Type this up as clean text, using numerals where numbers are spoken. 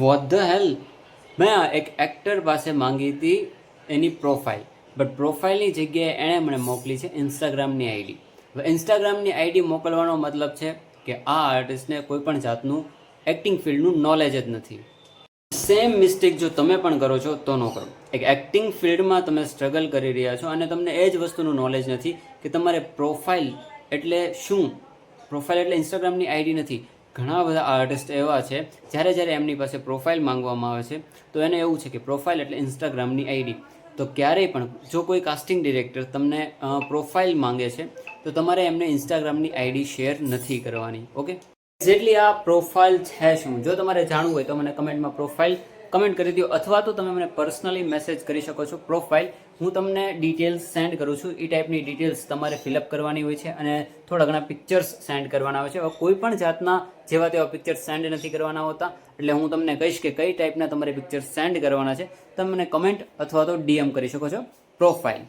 Vote the હેલ. મેં એક actor પાસે માંગી હતી એની પ્રોફાઇલ, બટ પ્રોફાઇલની જગ્યાએ એણે મને મોકલી છે ઇન્સ્ટાગ્રામની આઈડી. હવે ઇન્સ્ટાગ્રામની આઈડી મોકલવાનો મતલબ છે કે આ આર્ટિસ્ટને કોઈ પણ જાતનું એક્ટિંગ ફિલ્ડનું નોલેજ જ નથી. સેમ મિસ્ટેક જો તમે પણ કરો છો તો ન કરો. એક એક્ટિંગ ફિલ્ડમાં તમે સ્ટ્રગલ કરી રહ્યા છો અને તમને એ જ વસ્તુનું નોલેજ નથી કે તમારે પ્રોફાઇલ એટલે શું. પ્રોફાઇલ એટલે ઇન્સ્ટાગ્રામની આઈડી નથી. ઘણા બધા આર્ટિસ્ટ એવા છે જ્યારે એમની પાસે પ્રોફાઇલ માંગવામાં આવે છે તો એને એવું છે કે પ્રોફાઇલ એટલે ઇન્સ્ટાગ્રામની આઈડી. તો ક્યારેય પણ જો કોઈ કાસ્ટિંગ ડિરેક્ટર તમને પ્રોફાઇલ માંગે છે તો તમારે એમને ઇન્સ્ટાગ્રામની આઈડી શેર નથી કરવાની. ઓકે, જેટલી આ પ્રોફાઇલ છે શું, જો તમારે જાણવું હોય તો મને કમેન્ટમાં પ્રોફાઇલ કમેન્ટ કરી દો, અથવા તો તમે મને પર્સનલી મેસેજ કરી શકો છો. પ્રોફાઇલ હું તમને ડિટેલ્સ સેન્ડ કરું છું. એ ટાઈપની ડિટેલ્સ તમારે ફિલઅપ કરવાની હોય છે અને થોડા ઘણા પિક્ચર્સ સેન્ડ કરવાના હોય છે. હવે કોઈ પણ જાતના જેવા તેવા પિક્ચર્સ સેન્ડ નથી કરવાના હોતા, એટલે હું તમને કહીશ કે કઈ ટાઈપના તમારે પિક્ચર્સ સેન્ડ કરવાના છે. તમે મને કમેન્ટ અથવા તો ડીએમ કરી શકો છો પ્રોફાઇલ.